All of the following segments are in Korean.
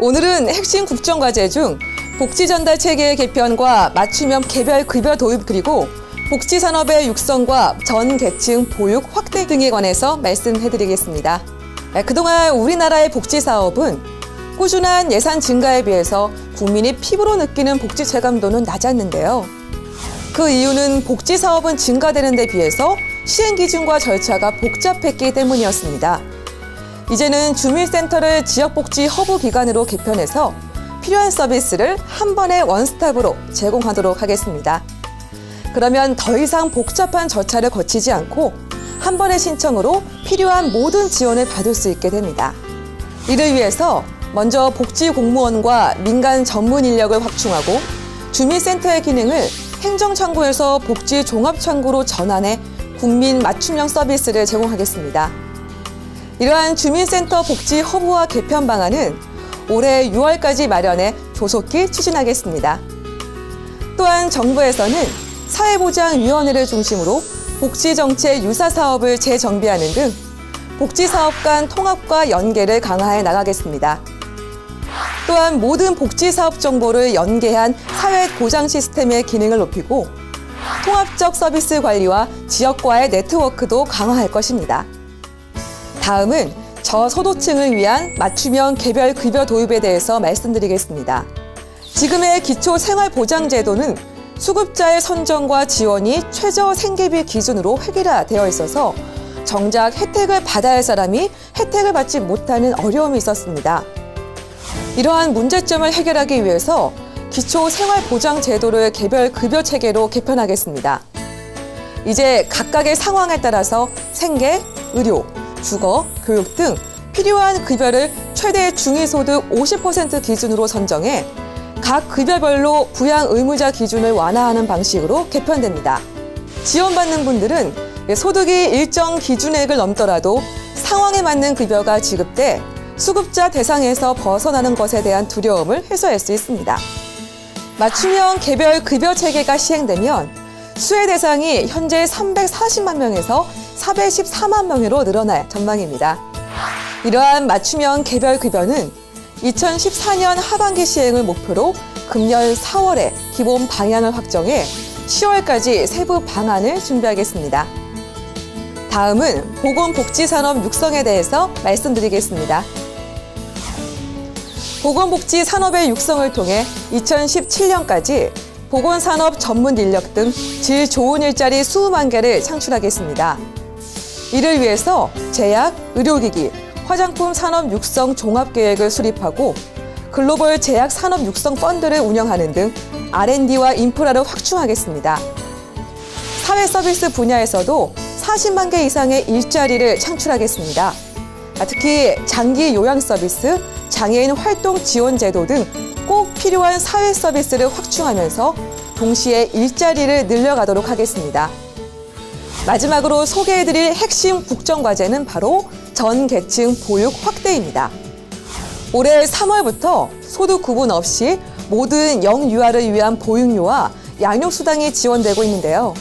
오늘은 핵심 국정과제 중 복지전달 체계의 개편과 맞춤형 개별 급여 도입 그리고 복지산업의 육성과 전 계층 보육 확대 등에 관해서 말씀해드리겠습니다. 그동안 우리나라의 복지사업은 꾸준한 예산 증가에 비해서 국민이 피부로 느끼는 복지 체감도는 낮았는데요. 그 이유는 복지사업은 증가되는 데 비해서 시행 기준과 절차가 복잡했기 때문이었습니다. 이제는 주민센터를 지역복지 허브 기관으로 개편해서 필요한 서비스를 한 번에 원스톱으로 제공하도록 하겠습니다. 그러면 더 이상 복잡한 절차를 거치지 않고 한 번의 신청으로 필요한 모든 지원을 받을 수 있게 됩니다. 이를 위해서 먼저 복지 공무원과 민간 전문 인력을 확충하고 주민센터의 기능을 행정창구에서 복지 종합창구로 전환해 국민 맞춤형 서비스를 제공하겠습니다. 이러한 주민센터 복지 허브화 개편 방안은 올해 6월까지 마련해 조속히 추진하겠습니다. 또한 정부에서는 사회보장위원회를 중심으로 복지정책 유사 사업을 재정비하는 등 복지사업 간 통합과 연계를 강화해 나가겠습니다. 또한 모든 복지사업 정보를 연계한 사회보장 시스템의 기능을 높이고 통합적 서비스 관리와 지역과의 네트워크도 강화할 것입니다. 다음은 저소득층을 위한 맞춤형 개별 급여 도입에 대해서 말씀드리겠습니다. 지금의 기초생활보장제도는 수급자의 선정과 지원이 최저 생계비 기준으로 획일화되어 있어서 정작 혜택을 받아야 할 사람이 혜택을 받지 못하는 어려움이 있었습니다. 이러한 문제점을 해결하기 위해서 기초생활보장제도를 개별 급여 체계로 개편하겠습니다. 이제 각각의 상황에 따라서 생계, 의료, 주거, 교육 등 필요한 급여를 최대 중위소득 50% 기준으로 선정해 각 급여별로 부양 의무자 기준을 완화하는 방식으로 개편됩니다. 지원받는 분들은 소득이 일정 기준액을 넘더라도 상황에 맞는 급여가 지급돼 수급자 대상에서 벗어나는 것에 대한 두려움을 해소할 수 있습니다. 맞춤형 개별 급여 체계가 시행되면 수혜 대상이 현재 340만 명에서 414만 명으로 늘어날 전망입니다. 이러한 맞춤형 개별 급여는 2014년 하반기 시행을 목표로 금년 4월에 기본 방향을 확정해 10월까지 세부 방안을 준비하겠습니다. 다음은 보건복지산업 육성에 대해서 말씀드리겠습니다. 보건복지 산업의 육성을 통해 2017년까지 보건산업 전문 인력 등 질 좋은 일자리 수만 개를 창출하겠습니다. 이를 위해서 제약, 의료기기, 화장품 산업 육성 종합계획을 수립하고 글로벌 제약 산업 육성 펀드를 운영하는 등 R&D와 인프라를 확충하겠습니다. 사회 서비스 분야에서도 40만 개 이상의 일자리를 창출하겠습니다. 특히 장기 요양 서비스, 장애인 활동 지원 제도 등 꼭 필요한 사회 서비스를 확충하면서 동시에 일자리를 늘려가도록 하겠습니다. 마지막으로 소개해드릴 핵심 국정과제는 바로 전 계층 보육 확대입니다. 올해 3월부터 소득 구분 없이 모든 영유아를 위한 보육료와 양육수당이 지원되고 있는데요.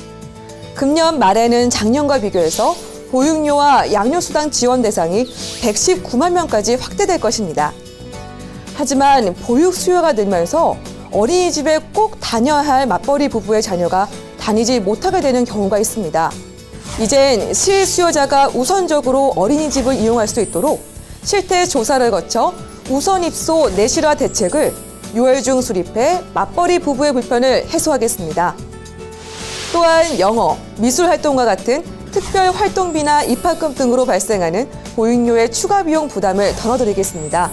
금년 말에는 작년과 비교해서 보육료와 양육수당 지원 대상이 119만 명까지 확대될 것입니다. 하지만 보육 수요가 늘면서 어린이집에 꼭 다녀야 할 맞벌이 부부의 자녀가 다니지 못하게 되는 경우가 있습니다. 이젠 실수요자가 우선적으로 어린이집을 이용할 수 있도록 실태 조사를 거쳐 우선 입소 내실화 대책을 6월 중 수립해 맞벌이 부부의 불편을 해소하겠습니다. 또한 영어, 미술 활동과 같은 특별 활동비나 입학금 등으로 발생하는 보육료의 추가 비용 부담을 덜어드리겠습니다.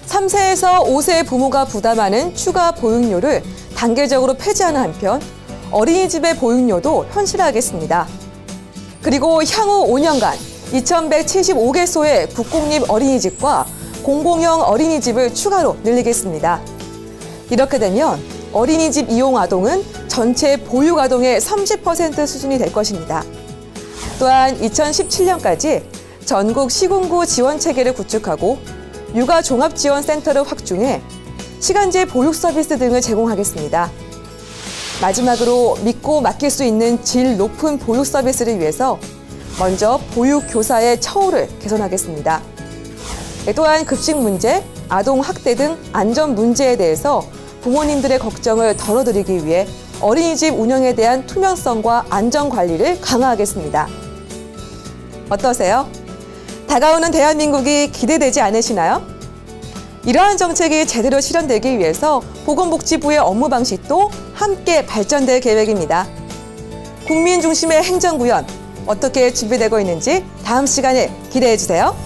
3세에서 5세 부모가 부담하는 추가 보육료를 단계적으로 폐지하는 한편 어린이집의 보육료도 현실화하겠습니다. 그리고 향후 5년간 2,175개소의 국공립 어린이집과 공공형 어린이집을 추가로 늘리겠습니다. 이렇게 되면 어린이집 이용 아동은 전체 보육 아동의 30% 수준이 될 것입니다. 또한 2017년까지 전국 시군구 지원 체계를 구축하고 육아 종합지원센터를 확충해 시간제 보육 서비스 등을 제공하겠습니다. 마지막으로 믿고 맡길 수 있는 질 높은 보육 서비스를 위해서 먼저 보육 교사의 처우를 개선하겠습니다. 또한 급식 문제, 아동 학대 등 안전 문제에 대해서 부모님들의 걱정을 덜어드리기 위해 어린이집 운영에 대한 투명성과 안전 관리를 강화하겠습니다. 어떠세요? 다가오는 대한민국이 기대되지 않으시나요? 이러한 정책이 제대로 실현되기 위해서 보건복지부의 업무 방식도 함께 발전될 계획입니다. 국민 중심의 행정구현, 어떻게 준비되고 있는지 다음 시간에 기대해 주세요.